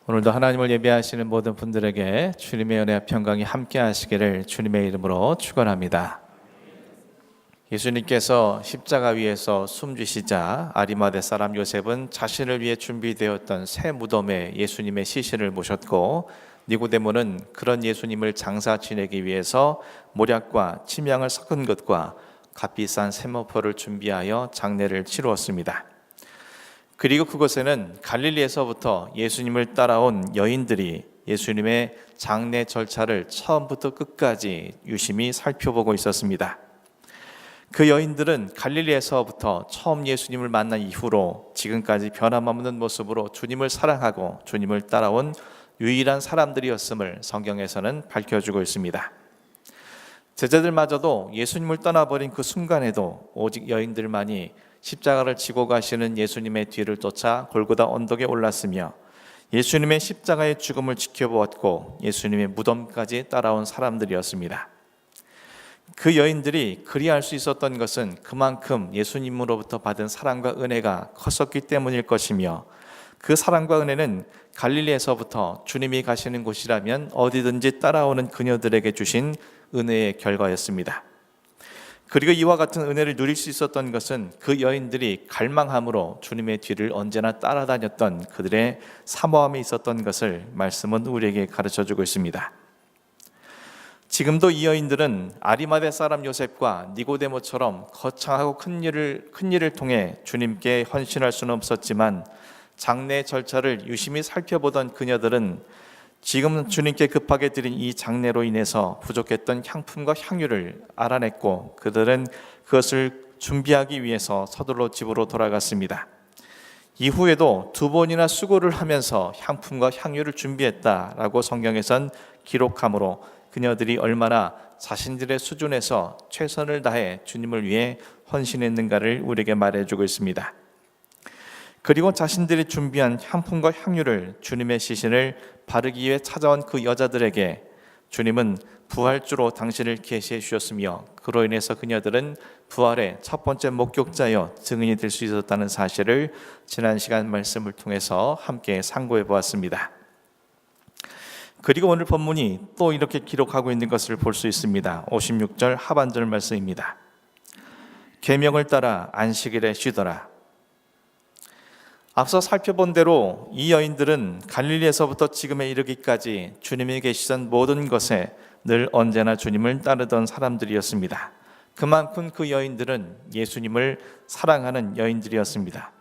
오늘도 하나님을 예배하시는 모든 분들에게 주님의 은혜와 평강이 함께 하시기를 주님의 이름으로 축원합니다. 예수님께서 십자가 위에서 숨지시자 아리마대 사람 요셉은 자신을 위해 준비되었던 새 무덤에 예수님의 시신을 모셨고, 니고데모는 그런 예수님을 장사 지내기 위해서 모략과 침향을 섞은 것과 값비싼 세마포를 준비하여 장례를 치루었습니다. 그리고 그곳에는 갈릴리에서부터 예수님을 따라온 여인들이 예수님의 장례 절차를 처음부터 끝까지 유심히 살펴보고 있었습니다. 그 여인들은 갈릴리에서부터 처음 예수님을 만난 이후로 지금까지 변함없는 모습으로 주님을 사랑하고 주님을 따라온 유일한 사람들이었음을 성경에서는 밝혀주고 있습니다. 제자들마저도 예수님을 떠나버린 그 순간에도 오직 여인들만이 십자가를 지고 가시는 예수님의 뒤를 쫓아 골고다 언덕에 올랐으며 예수님의 십자가의 죽음을 지켜보았고 예수님의 무덤까지 따라온 사람들이었습니다. 그 여인들이 그리할 수 있었던 것은 그만큼 예수님으로부터 받은 사랑과 은혜가 컸었기 때문일 것이며, 그 사랑과 은혜는 갈릴리에서부터 주님이 가시는 곳이라면 어디든지 따라오는 그녀들에게 주신 은혜의 결과였습니다. 그리고 이와 같은 은혜를 누릴 수 있었던 것은 그 여인들이 갈망함으로 주님의 뒤를 언제나 따라다녔던 그들의 사모함이 있었던 것을 말씀은 우리에게 가르쳐주고 있습니다. 지금도 이 여인들은 아리마대 사람 요셉과 니고데모처럼 거창하고 큰 일을 통해 주님께 헌신할 수는 없었지만, 장례 절차를 유심히 살펴보던 그녀들은 지금 주님께 급하게 드린 이 장례로 인해서 부족했던 향품과 향유를 알아냈고, 그들은 그것을 준비하기 위해서 서둘러 집으로 돌아갔습니다. 이후에도 2번이나 수고를 하면서 향품과 향유를 준비했다라고 성경에선 기록하므로 그녀들이 얼마나 자신들의 수준에서 최선을 다해 주님을 위해 헌신했는가를 우리에게 말해주고 있습니다. 그리고 자신들이 준비한 향품과 향유를, 주님의 시신을 바르기 위해 찾아온 그 여자들에게 주님은 부활주로 당신을 계시해 주셨으며, 그로 인해서 그녀들은 부활의 첫 번째 목격자여 증인이 될 수 있었다는 사실을 지난 시간 말씀을 통해서 함께 상고해 보았습니다. 그리고 오늘 본문이 또 이렇게 기록하고 있는 것을 볼 수 있습니다. 56절 하반절 말씀입니다. 계명을 따라 안식일에 쉬더라. 앞서 살펴본 대로 이 여인들은 갈릴리에서부터 지금에 이르기까지 주님이 계시던 모든 것에 늘 언제나 주님을 따르던 사람들이었습니다. 그만큼 그 여인들은 예수님을 사랑하는 여인들이었습니다.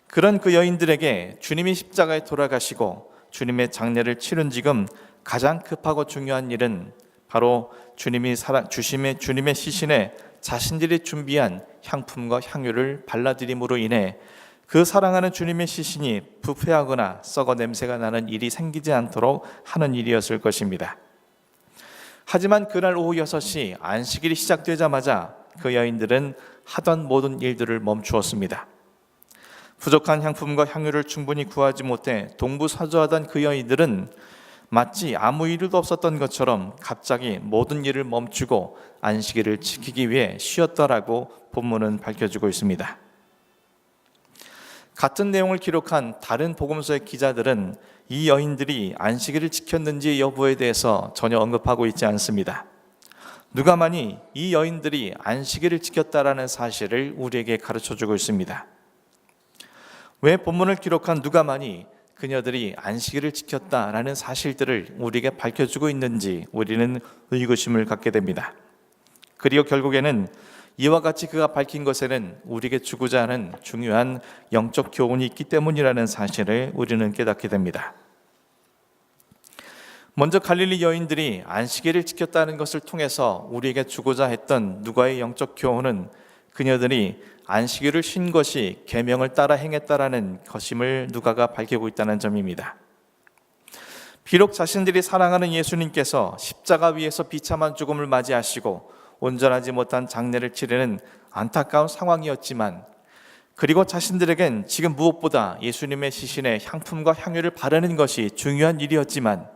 그런 그 여인들에게 주님이 십자가에 돌아가시고 주님의 장례를 치른 지금 가장 급하고 중요한 일은 바로 주님의 시신에 자신들이 준비한 향품과 향유를 발라드림으로 인해 그 사랑하는 주님의 시신이 부패하거나 썩어 냄새가 나는 일이 생기지 않도록 하는 일이었을 것입니다. 하지만 그날 오후 6시 안식일이 시작되자마자 그 여인들은 하던 모든 일들을 멈추었습니다. 부족한 향품과 향유를 충분히 구하지 못해 동부사주하던 그 여인들은 마치 아무 일도 없었던 것처럼 갑자기 모든 일을 멈추고 안식일을 지키기 위해 쉬었다라고 본문은 밝혀주고 있습니다. 같은 내용을 기록한 다른 복음서의 기자들은 이 여인들이 안식일을 지켰는지 여부에 대해서 전혀 언급하고 있지 않습니다. 누가만이 이 여인들이 안식일을 지켰다라는 사실을 우리에게 가르쳐주고 있습니다. 왜 본문을 기록한 누가만이 그녀들이 안식일을 지켰다라는 사실들을 우리에게 밝혀주고 있는지 우리는 의구심을 갖게 됩니다. 그리고 결국에는 이와 같이 그가 밝힌 것에는 우리에게 주고자 하는 중요한 영적 교훈이 있기 때문이라는 사실을 우리는 깨닫게 됩니다. 먼저 갈릴리 여인들이 안식일을 지켰다는 것을 통해서 우리에게 주고자 했던 누가의 영적 교훈은 그녀들이 안식일을 쉰 것이 계명을 따라 행했다라는 것임을 누가가 밝히고 있다는 점입니다. 비록 자신들이 사랑하는 예수님께서 십자가 위에서 비참한 죽음을 맞이하시고 온전하지 못한 장례를 치르는 안타까운 상황이었지만, 그리고 자신들에겐 지금 무엇보다 예수님의 시신에 향품과 향유를 바르는 것이 중요한 일이었지만,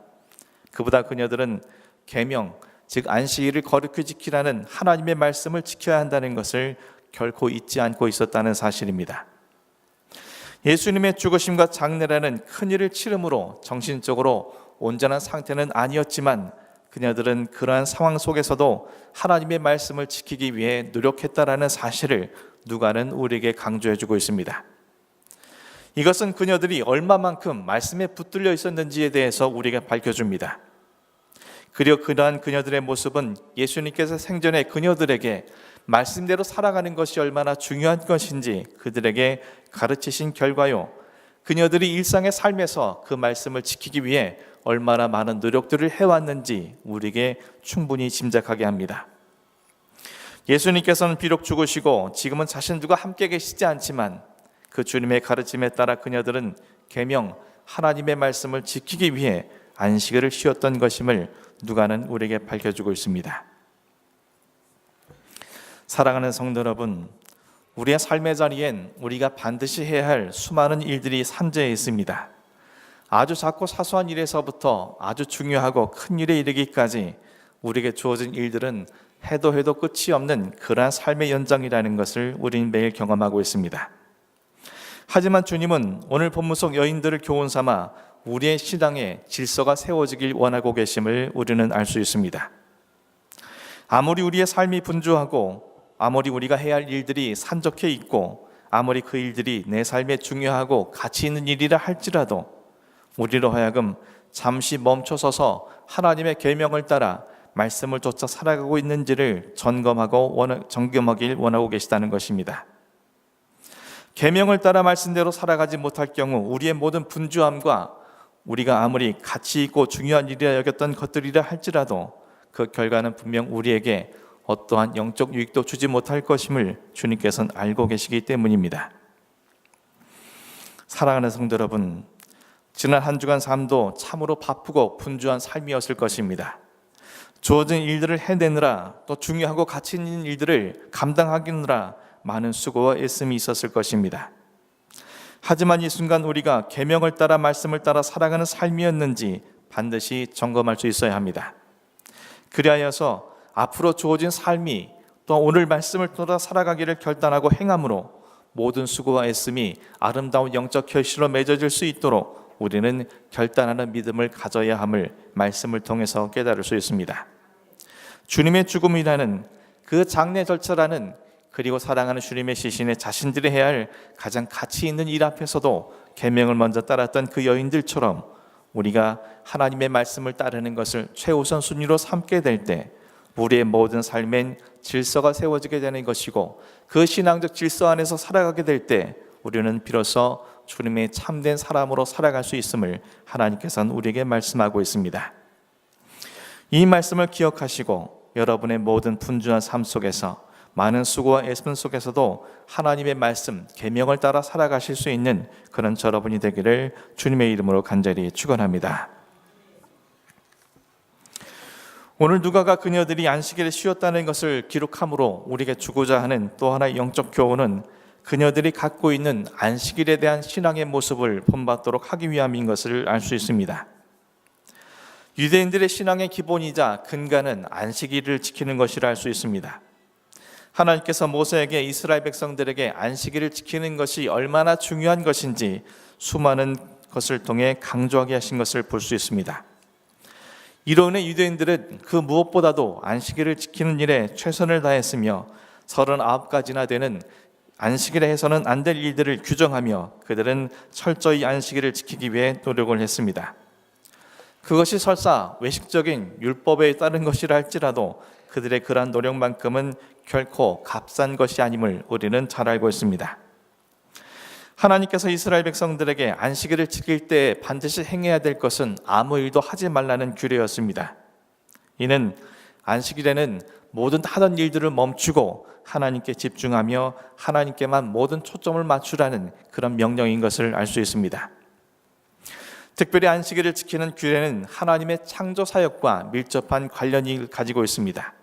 그보다 그녀들은 계명, 즉 안식일을 거룩히 지키라는 하나님의 말씀을 지켜야 한다는 것을 결코 잊지 않고 있었다는 사실입니다. 예수님의 죽으심과 장례라는 큰일을 치름으로 정신적으로 온전한 상태는 아니었지만 그녀들은 그러한 상황 속에서도 하나님의 말씀을 지키기 위해 노력했다라는 사실을 누가는 우리에게 강조해주고 있습니다. 이것은 그녀들이 얼마만큼 말씀에 붙들려 있었는지에 대해서 우리에게 밝혀줍니다. 그리고 그러한 그녀들의 모습은 예수님께서 생전에 그녀들에게 말씀대로 살아가는 것이 얼마나 중요한 것인지 그들에게 가르치신 결과요, 그녀들이 일상의 삶에서 그 말씀을 지키기 위해 얼마나 많은 노력들을 해왔는지 우리에게 충분히 짐작하게 합니다. 예수님께서는 비록 죽으시고 지금은 자신들과 함께 계시지 않지만 그 주님의 가르침에 따라 그녀들은 계명 하나님의 말씀을 지키기 위해 안식일을 쉬었던 것임을 누가는 우리에게 밝혀주고 있습니다. 사랑하는 성도 여러분, 우리의 삶의 자리엔 우리가 반드시 해야 할 수많은 일들이 산재해 있습니다. 아주 작고 사소한 일에서부터 아주 중요하고 큰 일에 이르기까지 우리에게 주어진 일들은 해도 끝이 없는 그러한 삶의 연장이라는 것을 우리는 매일 경험하고 있습니다. 하지만 주님은 오늘 본문 속 여인들을 교훈 삼아 우리의 신앙에 질서가 세워지길 원하고 계심을 우리는 알 수 있습니다. 아무리 우리의 삶이 분주하고 아무리 우리가 해야 할 일들이 산적해 있고 아무리 그 일들이 내 삶에 중요하고 가치 있는 일이라 할지라도 우리로 하여금 잠시 멈춰서서 하나님의 계명을 따라 말씀을 쫓아 살아가고 있는지를 점검하길 원하고 계시다는 것입니다. 계명을 따라 말씀대로 살아가지 못할 경우 우리의 모든 분주함과 우리가 아무리 가치 있고 중요한 일이라 여겼던 것들이라 할지라도 그 결과는 분명 우리에게 어떠한 영적 유익도 주지 못할 것임을 주님께서는 알고 계시기 때문입니다. 사랑하는 성도 여러분, 지난 한 주간 삶도 참으로 바쁘고 분주한 삶이었을 것입니다. 주어진 일들을 해내느라 또 중요하고 가치 있는 일들을 감당하느라 많은 수고와 애씀이 있었을 것입니다. 하지만 이 순간 우리가 계명을 따라 말씀을 따라 살아가는 삶이었는지 반드시 점검할 수 있어야 합니다. 그리하여서 앞으로 주어진 삶이 또 오늘 말씀을 따라 살아가기를 결단하고 행함으로 모든 수고와 애씀이 아름다운 영적 결실로 맺어질 수 있도록 우리는 결단하는 믿음을 가져야 함을 말씀을 통해서 깨달을 수 있습니다. 주님의 죽음이라는 그 장례 절차라는 그리고 사랑하는 주님의 시신에 자신들이 해야 할 가장 가치 있는 일 앞에서도 계명을 먼저 따랐던 그 여인들처럼 우리가 하나님의 말씀을 따르는 것을 최우선 순위로 삼게 될 때 우리의 모든 삶엔 질서가 세워지게 되는 것이고 그 신앙적 질서 안에서 살아가게 될 때 우리는 비로소 주님의 참된 사람으로 살아갈 수 있음을 하나님께서는 우리에게 말씀하고 있습니다. 이 말씀을 기억하시고 여러분의 모든 분주한 삶 속에서 많은 수고와 애씀 속에서도 하나님의 말씀, 계명을 따라 살아가실 수 있는 그런 여러분이 되기를 주님의 이름으로 간절히 축원합니다. 오늘 누가가 그녀들이 안식일에 쉬었다는 것을 기록함으로 우리에게 주고자 하는 또 하나의 영적 교훈은 그녀들이 갖고 있는 안식일에 대한 신앙의 모습을 본받도록 하기 위함인 것을 알 수 있습니다. 유대인들의 신앙의 기본이자 근간은 안식일을 지키는 것이라 할 수 있습니다. 하나님께서 모세에게 이스라엘 백성들에게 안식일을 지키는 것이 얼마나 중요한 것인지 수많은 것을 통해 강조하게 하신 것을 볼 수 있습니다. 이로 인해 유대인들은 그 무엇보다도 안식일을 지키는 일에 최선을 다했으며 39가지나 되는 안식일에 해서는 안 될 일들을 규정하며 그들은 철저히 안식일을 지키기 위해 노력을 했습니다. 그것이 설사 외식적인 율법에 따른 것이라 할지라도 그들의 그러한 노력만큼은 결코 값싼 것이 아님을 우리는 잘 알고 있습니다. 하나님께서 이스라엘 백성들에게 안식일을 지킬 때 반드시 행해야 될 것은 아무 일도 하지 말라는 규례였습니다. 이는 안식일에는 모든 하던 일들을 멈추고 하나님께 집중하며 하나님께만 모든 초점을 맞추라는 그런 명령인 것을 알 수 있습니다. 특별히 안식일을 지키는 규례는 하나님의 창조 사역과 밀접한 관련이 가지고 있습니다.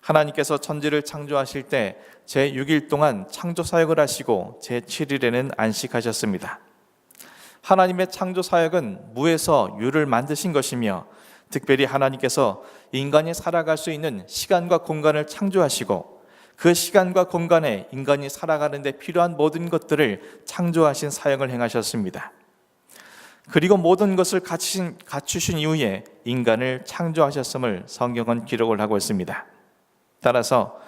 하나님께서 천지를 창조하실 때 제6일 동안 창조 사역을 하시고 제7일에는 안식하셨습니다. 하나님의 창조 사역은 무에서 유를 만드신 것이며 특별히 하나님께서 인간이 살아갈 수 있는 시간과 공간을 창조하시고 그 시간과 공간에 인간이 살아가는 데 필요한 모든 것들을 창조하신 사역을 행하셨습니다. 그리고 모든 것을 갖추신 이후에 인간을 창조하셨음을 성경은 기록을 하고 있습니다. 따라서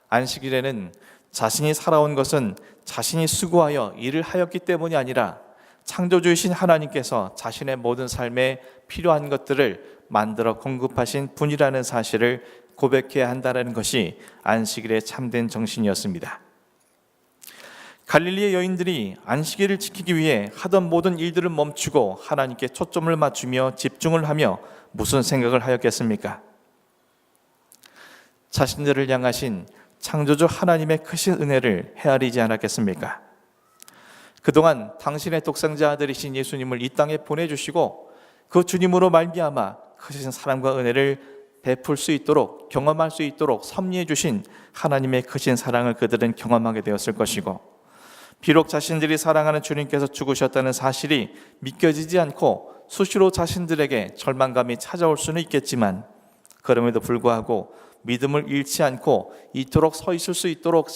안식일에는 자신이 살아온 것은 자신이 수고하여 일을 하였기 때문이 아니라 창조주이신 하나님께서 자신의 모든 삶에 필요한 것들을 만들어 공급하신 분이라는 사실을 고백해야 한다는 것이 안식일의 참된 정신이었습니다. 갈릴리의 여인들이 안식일을 지키기 위해 하던 모든 일들을 멈추고 하나님께 초점을 맞추며 집중을 하며 무슨 생각을 하였겠습니까? 자신들을 향하신 창조주 하나님의 크신 은혜를 헤아리지 않았겠습니까? 그동안 당신의 독생자 아들이신 예수님을 이 땅에 보내주시고 그 주님으로 말미암아 크신 사랑과 은혜를 베풀 수 있도록, 경험할 수 있도록 섭리해 주신 하나님의 크신 사랑을 그들은 경험하게 되었을 것이고, 비록 자신들이 사랑하는 주님께서 죽으셨다는 사실이 믿겨지지 않고 수시로 자신들에게 절망감이 찾아올 수는 있겠지만, 그럼에도 불구하고 믿음을 잃지 않고 이토록 서 있을 수 있도록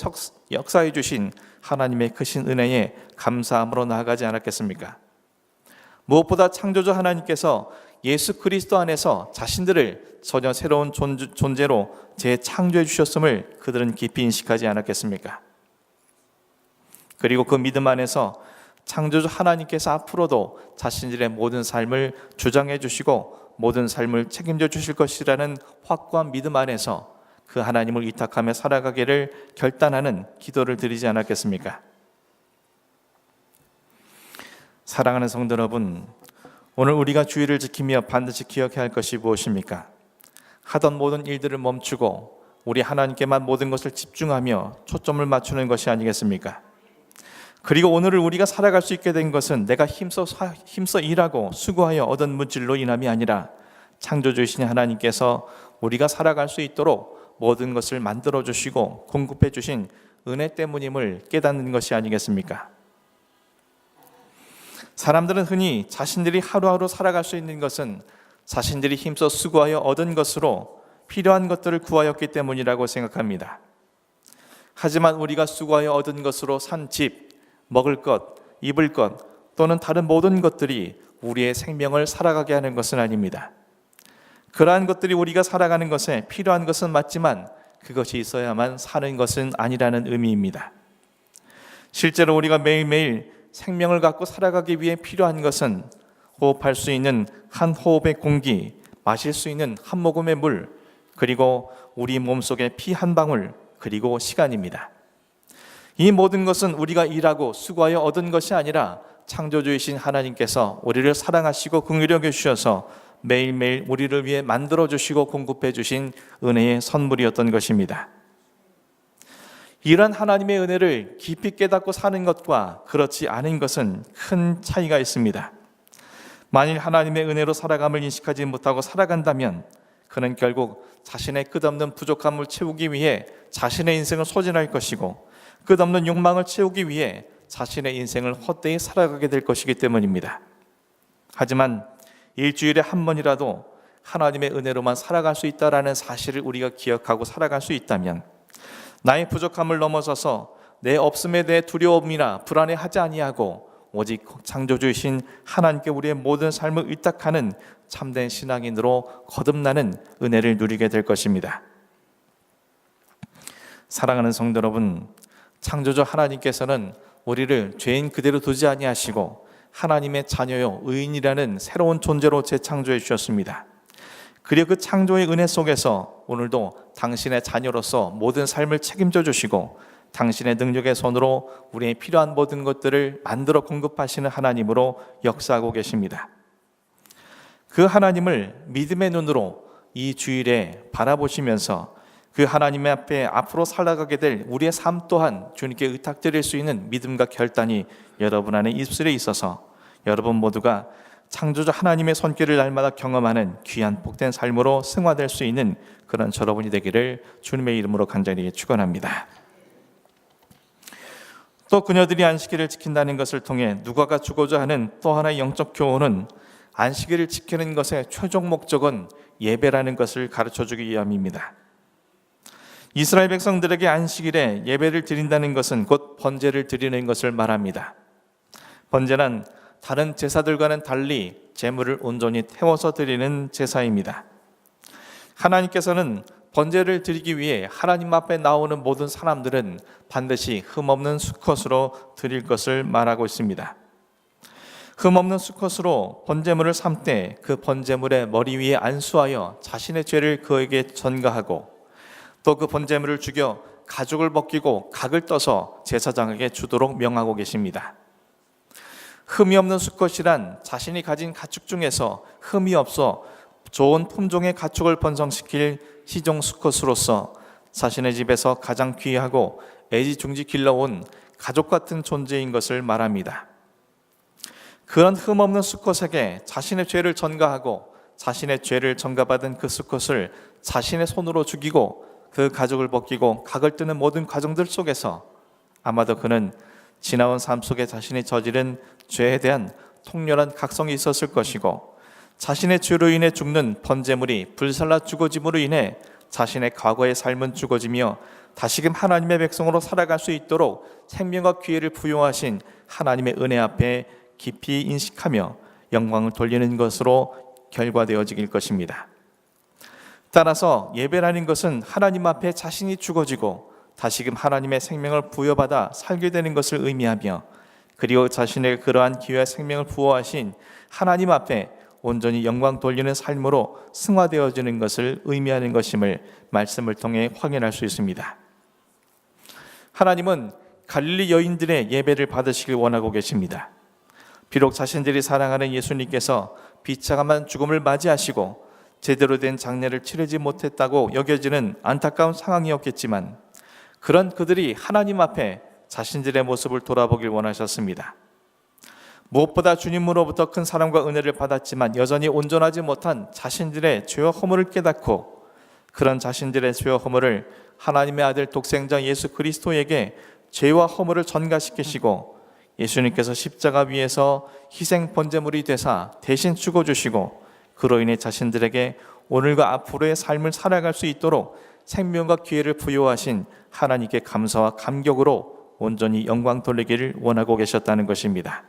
역사해 주신 하나님의 크신 은혜에 감사함으로 나아가지 않았겠습니까? 무엇보다 창조주 하나님께서 예수 그리스도 안에서 자신들을 전혀 새로운 존재로 재창조해 주셨음을 그들은 깊이 인식하지 않았겠습니까? 그리고 그 믿음 안에서 창조주 하나님께서 앞으로도 자신들의 모든 삶을 주장해 주시고 모든 삶을 책임져 주실 것이라는 확고한 믿음 안에서 그 하나님을 위탁하며 살아가기를 결단하는 기도를 드리지 않았겠습니까? 사랑하는 성도 여러분, 오늘 우리가 주일을 지키며 반드시 기억해야 할 것이 무엇입니까? 하던 모든 일들을 멈추고 우리 하나님께만 모든 것을 집중하며 초점을 맞추는 것이 아니겠습니까? 그리고 오늘을 우리가 살아갈 수 있게 된 것은 내가 힘써 일하고 수고하여 얻은 물질로 인함이 아니라 창조주이신 하나님께서 우리가 살아갈 수 있도록 모든 것을 만들어 주시고 공급해 주신 은혜 때문임을 깨닫는 것이 아니겠습니까? 사람들은 흔히 자신들이 하루하루 살아갈 수 있는 것은 자신들이 힘써 수고하여 얻은 것으로 필요한 것들을 구하였기 때문이라고 생각합니다. 하지만 우리가 수고하여 얻은 것으로 산 집, 먹을 것, 입을 것 또는 다른 모든 것들이 우리의 생명을 살아가게 하는 것은 아닙니다. 그러한 것들이 우리가 살아가는 것에 필요한 것은 맞지만 그것이 있어야만 사는 것은 아니라는 의미입니다. 실제로 우리가 매일매일 생명을 갖고 살아가기 위해 필요한 것은 호흡할 수 있는 한 호흡의 공기, 마실 수 있는 한 모금의 물, 그리고 우리 몸속의 피 한 방울, 그리고 시간입니다. 이 모든 것은 우리가 일하고 수고하여 얻은 것이 아니라 창조주이신 하나님께서 우리를 사랑하시고 긍휼히 여겨주셔서 매일매일 우리를 위해 만들어주시고 공급해 주신 은혜의 선물이었던 것입니다. 이런 하나님의 은혜를 깊이 깨닫고 사는 것과 그렇지 않은 것은 큰 차이가 있습니다. 만일 하나님의 은혜로 살아감을 인식하지 못하고 살아간다면 그는 결국 자신의 끝없는 부족함을 채우기 위해 자신의 인생을 소진할 것이고 끝없는 욕망을 채우기 위해 자신의 인생을 헛되이 살아가게 될 것이기 때문입니다. 하지만 일주일에 한 번이라도 하나님의 은혜로만 살아갈 수 있다는 사실을 우리가 기억하고 살아갈 수 있다면 나의 부족함을 넘어서서 내 없음에 대해 두려움이나 불안해하지 아니하고 오직 창조주이신 하나님께 우리의 모든 삶을 의탁하는 참된 신앙인으로 거듭나는 은혜를 누리게 될 것입니다. 사랑하는 성도 여러분, 창조주 하나님께서는 우리를 죄인 그대로 두지 아니하시고 하나님의 자녀요 의인이라는 새로운 존재로 재창조해 주셨습니다. 그리고 그 창조의 은혜 속에서 오늘도 당신의 자녀로서 모든 삶을 책임져 주시고 당신의 능력의 손으로 우리의 필요한 모든 것들을 만들어 공급하시는 하나님으로 역사하고 계십니다. 그 하나님을 믿음의 눈으로 이 주일에 바라보시면서 그 하나님 앞에 앞으로 살아가게 될 우리의 삶 또한 주님께 의탁드릴 수 있는 믿음과 결단이 여러분 안에 입술에 있어서 여러분 모두가 창조주 하나님의 손길을 날마다 경험하는 귀한 복된 삶으로 승화될 수 있는 그런 여러분이 되기를 주님의 이름으로 간절히 축원합니다. 또 그녀들이 안식일을 지킨다는 것을 통해 누가가 주고자 하는 또 하나의 영적 교훈은 안식일을 지키는 것의 최종 목적은 예배라는 것을 가르쳐주기 위함입니다. 이스라엘 백성들에게 안식일에 예배를 드린다는 것은 곧 번제를 드리는 것을 말합니다. 번제는 다른 제사들과는 달리 제물을 온전히 태워서 드리는 제사입니다. 하나님께서는 번제를 드리기 위해 하나님 앞에 나오는 모든 사람들은 반드시 흠없는 수컷으로 드릴 것을 말하고 있습니다. 흠없는 수컷으로 번제물을 삼 때 그 번제물의 머리 위에 안수하여 자신의 죄를 그에게 전가하고 또 그 번제물을 죽여 가죽을 벗기고 각을 떠서 제사장에게 주도록 명하고 계십니다. 흠이 없는 수컷이란 자신이 가진 가축 중에서 흠이 없어 좋은 품종의 가축을 번성시킬 시종 수컷으로서 자신의 집에서 가장 귀하고 애지중지 길러온 가족 같은 존재인 것을 말합니다. 그런 흠없는 수컷에게 자신의 죄를 전가하고 자신의 죄를 전가받은 그 수컷을 자신의 손으로 죽이고 그 가죽을 벗기고 각을 뜨는 모든 과정들 속에서 아마도 그는 지나온 삶 속에 자신이 저지른 죄에 대한 통렬한 각성이 있었을 것이고 자신의 죄로 인해 죽는 번제물이 불살라 죽어짐으로 인해 자신의 과거의 삶은 죽어지며 다시금 하나님의 백성으로 살아갈 수 있도록 생명과 기회를 부여하신 하나님의 은혜 앞에 깊이 인식하며 영광을 돌리는 것으로 결과되어질 것입니다. 따라서 예배라는 것은 하나님 앞에 자신이 죽어지고 다시금 하나님의 생명을 부여받아 살게 되는 것을 의미하며 그리고 자신의 그러한 기회와 생명을 부어하신 하나님 앞에 온전히 영광 돌리는 삶으로 승화되어지는 것을 의미하는 것임을 말씀을 통해 확인할 수 있습니다. 하나님은 갈릴리 여인들의 예배를 받으시길 원하고 계십니다. 비록 자신들이 사랑하는 예수님께서 비참한 죽음을 맞이하시고 제대로 된 장례를 치르지 못했다고 여겨지는 안타까운 상황이었겠지만 그런 그들이 하나님 앞에 자신들의 모습을 돌아보길 원하셨습니다. 무엇보다 주님으로부터 큰 사랑과 은혜를 받았지만 여전히 온전하지 못한 자신들의 죄와 허물을 깨닫고 그런 자신들의 죄와 허물을 하나님의 아들 독생자 예수 그리스도에게 죄와 허물을 전가시키시고 예수님께서 십자가 위에서 희생 번제물이 되사 대신 죽어주시고 그로 인해 자신들에게 오늘과 앞으로의 삶을 살아갈 수 있도록 생명과 기회를 부여하신 하나님께 감사와 감격으로 온전히 영광 돌리기를 원하고 계셨다는 것입니다.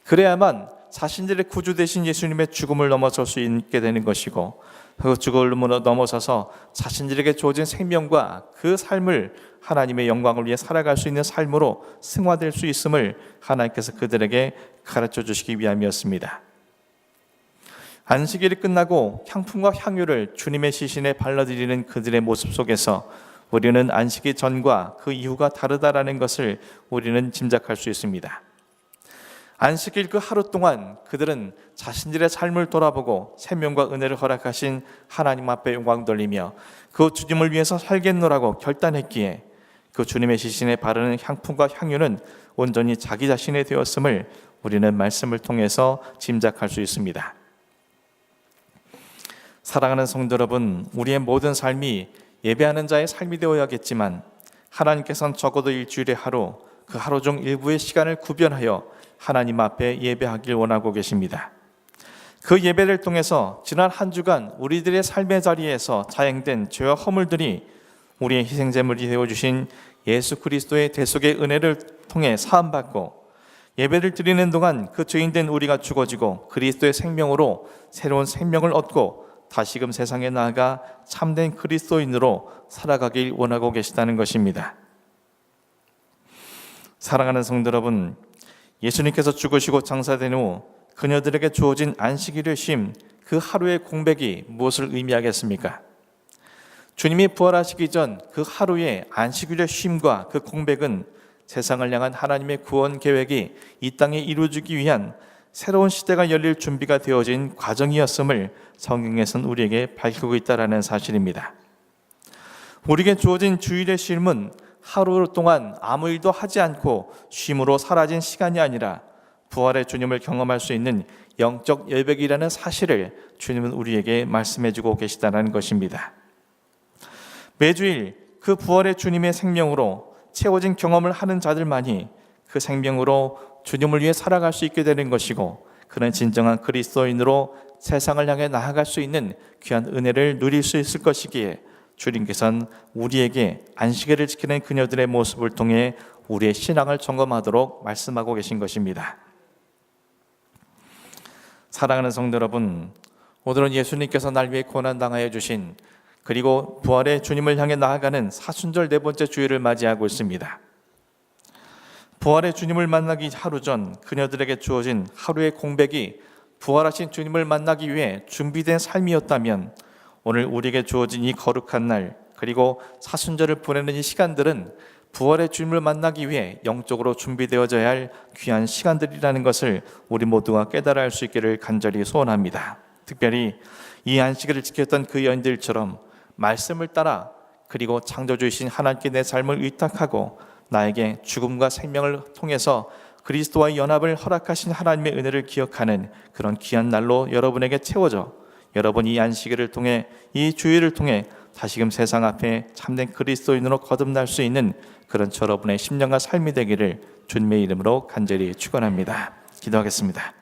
그래야만 자신들의 구주 되신 예수님의 죽음을 넘어설 수 있게 되는 것이고 그 죽음을 넘어서서 자신들에게 주어진 생명과 그 삶을 하나님의 영광을 위해 살아갈 수 있는 삶으로 승화될 수 있음을 하나님께서 그들에게 가르쳐 주시기 위함이었습니다. 안식일이 끝나고 향품과 향유를 주님의 시신에 발라드리는 그들의 모습 속에서 우리는 안식일 전과 그 이후가 다르다라는 것을 우리는 짐작할 수 있습니다. 안식일 그 하루 동안 그들은 자신들의 삶을 돌아보고 생명과 은혜를 허락하신 하나님 앞에 영광 돌리며 그 주님을 위해서 살겠노라고 결단했기에 그 주님의 시신에 바르는 향품과 향유는 온전히 자기 자신의 되었음을 우리는 말씀을 통해서 짐작할 수 있습니다. 사랑하는 성도 여러분, 우리의 모든 삶이 예배하는 자의 삶이 되어야겠지만 하나님께서는 적어도 일주일에 하루, 그 하루 중 일부의 시간을 구별하여 하나님 앞에 예배하길 원하고 계십니다. 그 예배를 통해서 지난 한 주간 우리들의 삶의 자리에서 자행된 죄와 허물들이 우리의 희생제물이 되어주신 예수 그리스도의 대속의 은혜를 통해 사함받고 예배를 드리는 동안 그 죄인된 우리가 죽어지고 그리스도의 생명으로 새로운 생명을 얻고 다시금 세상에 나아가 참된 그리스도인으로 살아가길 원하고 계시다는 것입니다. 사랑하는 성도 여러분, 예수님께서 죽으시고 장사된 후 그녀들에게 주어진 안식일의 쉼, 그 하루의 공백이 무엇을 의미하겠습니까? 주님이 부활하시기 전 그 하루의 안식일의 쉼과 그 공백은 세상을 향한 하나님의 구원 계획이 이 땅에 이루어지기 위한 새로운 시대가 열릴 준비가 되어진 과정이었음을 성경에서는 우리에게 밝히고 있다는 사실입니다. 우리에게 주어진 주일의 쉼은 하루 동안 아무 일도 하지 않고 쉼으로 사라진 시간이 아니라 부활의 주님을 경험할 수 있는 영적 예배이라는 사실을 주님은 우리에게 말씀해주고 계시다는 것입니다. 매주일 그 부활의 주님의 생명으로 채워진 경험을 하는 자들만이 그 생명으로 주님을 위해 살아갈 수 있게 되는 것이고 그는 진정한 그리스도인으로 세상을 향해 나아갈 수 있는 귀한 은혜를 누릴 수 있을 것이기에 주님께서는 우리에게 안식일을 지키는 그녀들의 모습을 통해 우리의 신앙을 점검하도록 말씀하고 계신 것입니다. 사랑하는 성도 여러분, 오늘은 예수님께서 날 위해 고난당하여 주신 그리고 부활의 주님을 향해 나아가는 사순절 네 번째 주일을 맞이하고 있습니다. 부활의 주님을 만나기 하루 전 그녀들에게 주어진 하루의 공백이 부활하신 주님을 만나기 위해 준비된 삶이었다면, 오늘 우리에게 주어진 이 거룩한 날 그리고 사순절을 보내는 이 시간들은 부활의 주님을 만나기 위해 영적으로 준비되어져야 할 귀한 시간들이라는 것을 우리 모두가 깨달아 할 수 있기를 간절히 소원합니다. 특별히 이 안식일을 지켰던 그 여인들처럼 말씀을 따라 그리고 창조주이신 하나님께 내 삶을 위탁하고 나에게 죽음과 생명을 통해서 그리스도와의 연합을 허락하신 하나님의 은혜를 기억하는 그런 귀한 날로 여러분에게 채워져 여러분 이 안식일을 통해 이 주일을 통해 다시금 세상 앞에 참된 그리스도인으로 거듭날 수 있는 그런 여러분의 10년과 삶이 되기를 주님의 이름으로 간절히 축원합니다. 기도하겠습니다.